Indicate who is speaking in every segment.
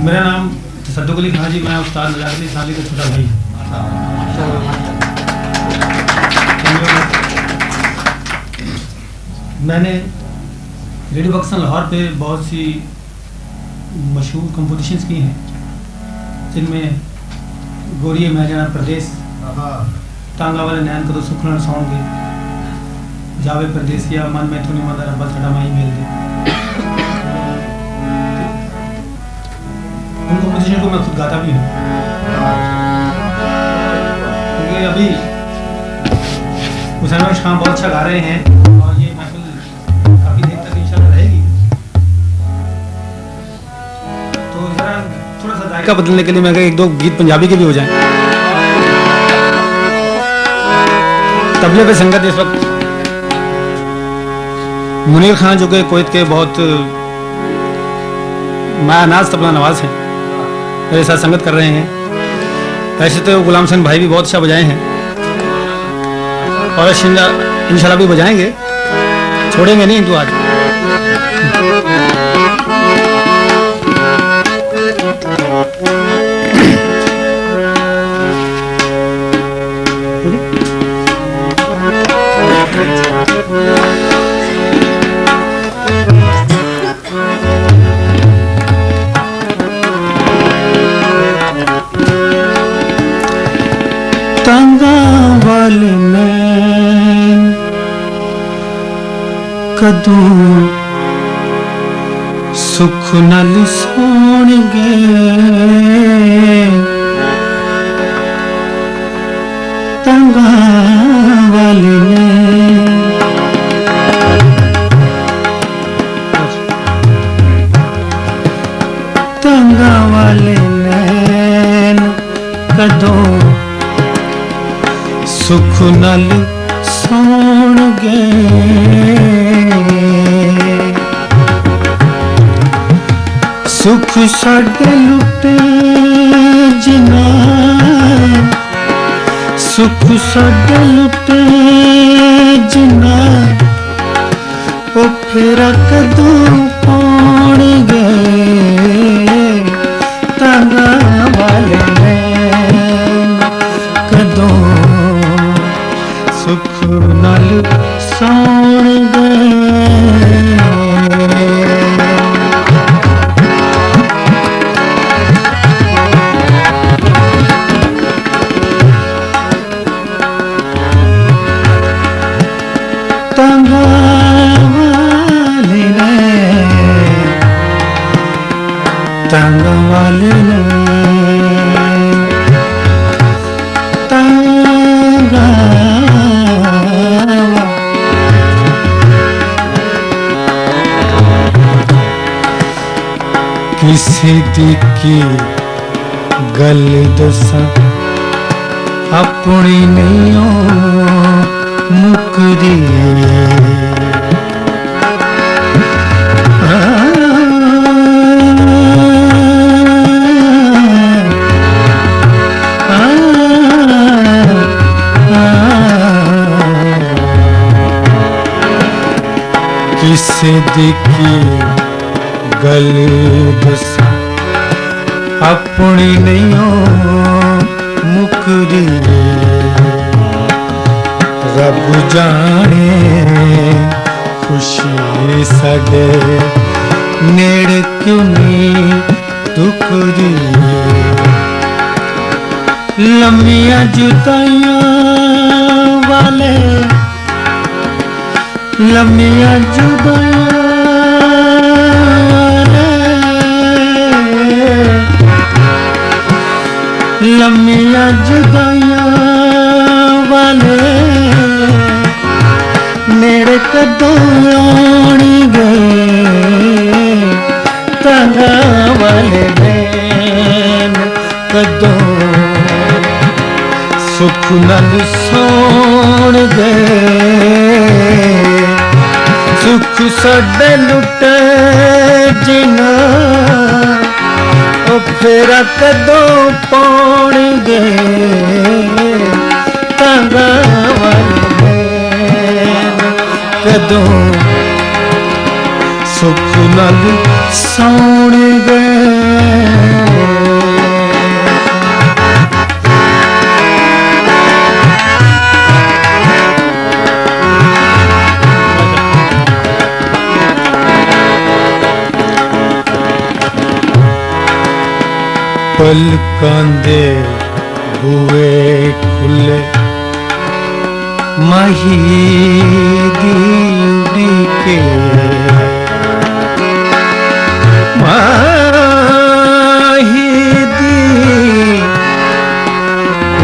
Speaker 1: मेरा नाम सद्दुक अली खान जी, मैं उस्ताद नजाकत अली साली का छोटा भाई। मैंने रेडियो पाकिस्तान लाहौर पे बहुत सी मशहूर कंपोजिशंस की हैं, जिनमें गोरिये मैं जाना प्रदेश, टांगा वाले नैन कदों सुखना सौंगे, जावे परदेसिया मन में थोड़ी मदर रब्बा थड़ा माई मेल दे। उन कंपोजिशन को मैं खुद गाता भी हूँ, क्योंकि अभी हुसैन बख्श खान बहुत अच्छा गा रहे हैं और ये महफिल काफ़ी देर तक इंशाल्लाह रहेगी। तो ज़रा थोड़ा सा जायका बदलने के लिए मैं एक दो गीत पंजाबी के भी हो जाएं। तबले पे संगत इस वक्त मुनीर खान, जो कि कुवैत के बहुत मायानाज तबला नवाज हैं, मेरे साथ संगत कर रहे हैं। ऐसे तो गुलाम हसन भाई भी बहुत अच्छा बजाए हैं और इंशाल्लाह भी बजाएंगे, छोड़ेंगे नहीं तो आज।
Speaker 2: टांगा वाले नैन कदों सुख नाल सोणगे, टांगा वाले नैन टांगा वाले नैन कदों सुख नाल सोणगे, सुख साडे लुटे जिना, सुख साडे लुटे जिना, ओ फेरा कदों पाउणगे, टांगा वाले नैन कदों सुख नाल सोणगे। टांगा वाले नैन, टांगा वाले नैन, टांगा किसी दी की गल दसा अपनी नहीं मुकरी, किसी दी की गल दसा अपनी नहीं मुकरी, रब जाने खुशी साडे नेड़े क्यों नहीं टुकरी, लम्मियां जुदाइयां वाले, लम्मियां जुदाइयां लम्मियां जुदाइयां वाले, नेड़े कदों आउणगे, टांगा वाले नैन कदों सुख नाल सोणगे, सुख साडे लुटे जिना, ओ फेरा कदों पाउणगे, टांगा वाले नैन कदों सुख नाल सौणगे। पलकां दे बूए खुले माही दी उड़ीके माही दी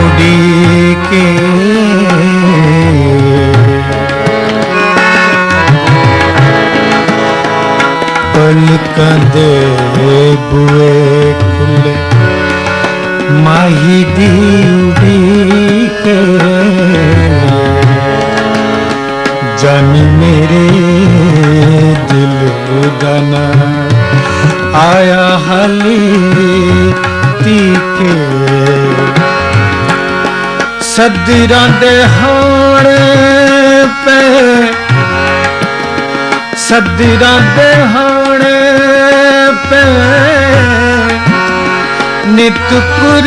Speaker 2: उड़ीके पलकां दे बूए खुले माही दी उड़ीके जानी मेरे दिल गाना आया हाली तीके सदरां दे हाण पे सदरां दे हाण पे नित पुर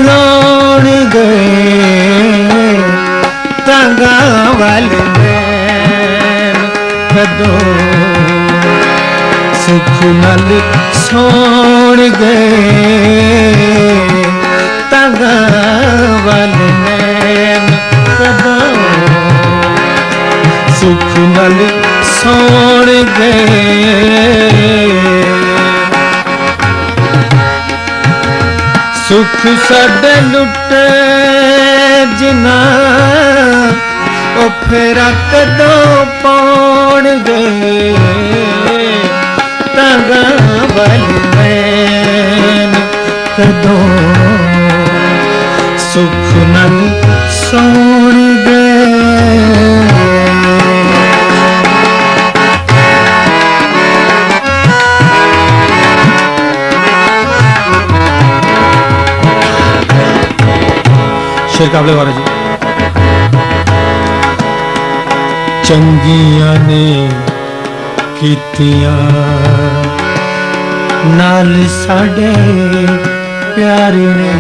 Speaker 2: लाउण गए तांगा वाल नैन कदों सुख नाल सौण गए तांगा वाल नैन कदों सुख नाल सौण गए सुख साडे लुटे जिना ओ फेरा कदों पौण गए तांगा वाल नैन कदों सुख नाल सौण गए
Speaker 1: शेर काबले वाला जी।
Speaker 2: चंगियां ने कीतियां नाल साडे प्यार ने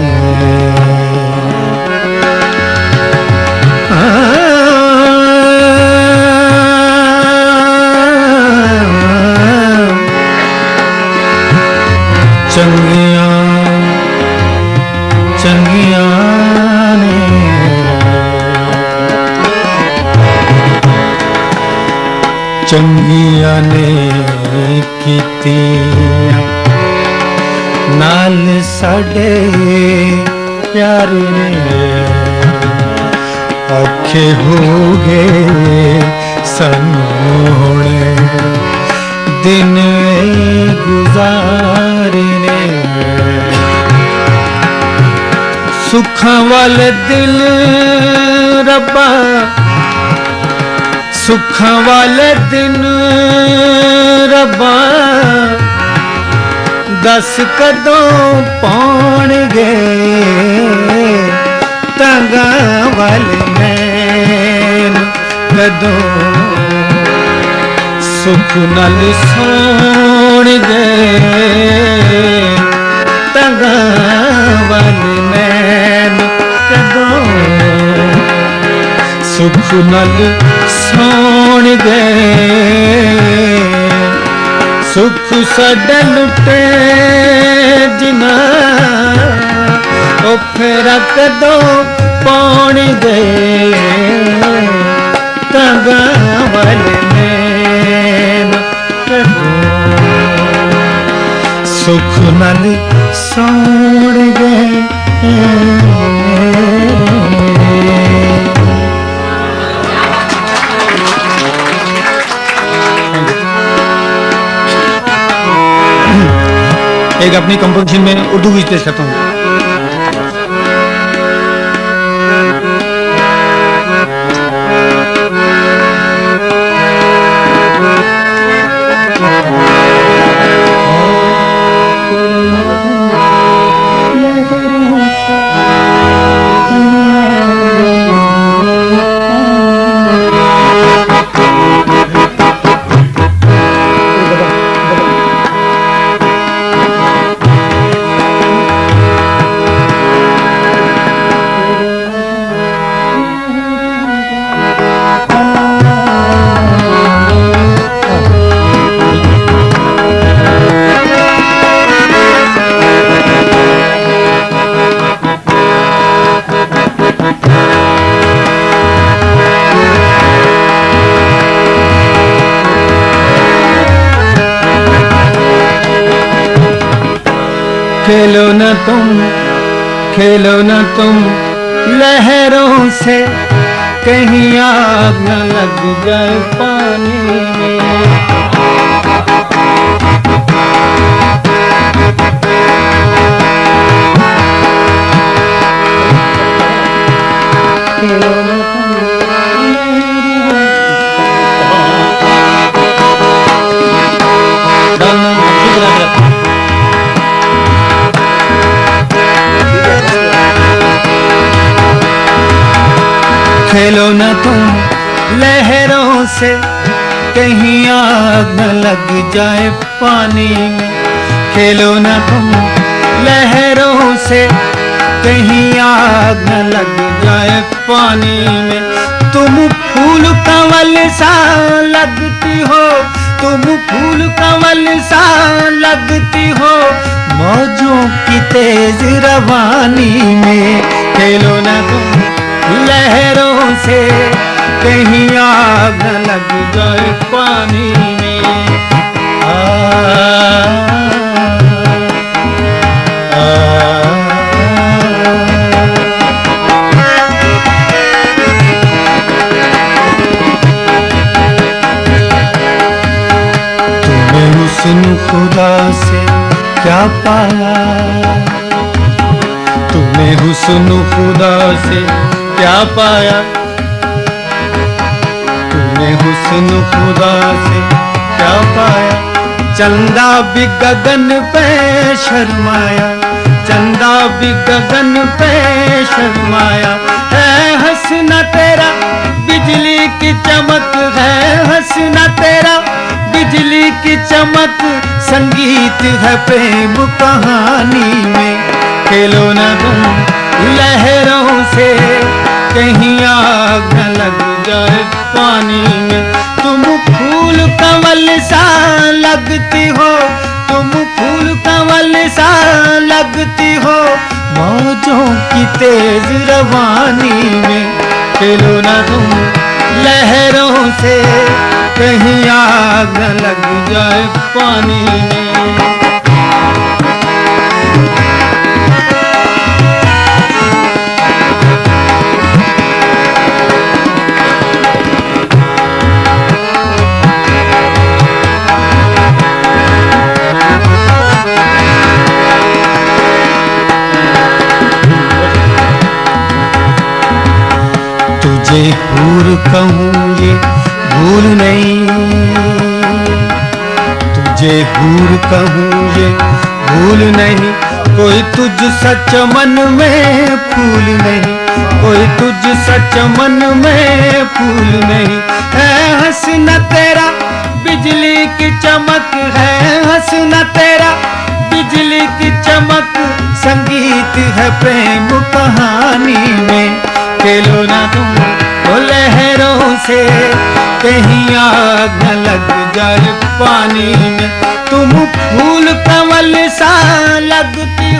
Speaker 2: चंगियां चंगियां चंगियां ने कीतियां नाल साडे प्यार ने औखे हो गए सनोने दिन गुजारने सुखां वाले दिल रब्बा सुखां वाले दिन रब्बा दस कदों पौण गए तांगा वाले नैन कदों सुख नाल सौण गए तांगा वाले नैन कदों सुख नाल सौण गए सुख साडे लुटे जिना ओ फेरा कदों पौण गए तांगा वाले नैन कदों सुख नाल सौण गए
Speaker 1: एक अपनी कंपोजिशन में उर्दू भी पेश करता हूँ।
Speaker 2: खेलो न तुम लहरों से, कहीं आग न लग जाए पानी में। खेलो न खेलो न तुम लहरों से, कहीं आग न लग जाए पानी में। खेलो न तुम लहरों से, कहीं आग न लग जाए पानी में। तुम फूल कंवल सा लगती हो, तुम फूल कंवल सा लगती हो, मौजों की तेज रवानी में। खेलो न तुम लहरों से, कहीं आग न लग जाए पानी में। तुम्हें हुस्न खुदा से क्या पाया, तुम्हें हुस्न खुदा से क्या पाया, तूने हुस्न खुदा से क्या पाया। चंदा भी गगन पे शर्माया, चंदा भी गगन पे शर्माया। है हंसना तेरा बिजली की चमक, है हंसना तेरा बिजली की चमक, संगीत है प्रेम कहानी में। खेलो न तुम लहरों से, कहीं आग न लग जाए पानी में। तुम फूल कंवल सा लगती हो, तुम फूल कंवल सा लगती हो, मौजों की तेज रवानी में। खेलो न तुम लहरों से, कहीं आग न लग जाए पानी में। तुझे हूर कहूँ ये भूल नहीं, तुझे हूर कहूँ ये भूल नहीं। कोई तुझ सच मन में फूल नहीं, कोई तुझ सच मन में फूल नहीं। है हंसना तेरा बिजली की चमक, है हंसना तेरा बिजली की चमक, संगीत है प्रेम कहानी में। खेलो न तुम लहरों से, कहीं आग न लग जाए पानी में। तुम फूल कंवल सा लगती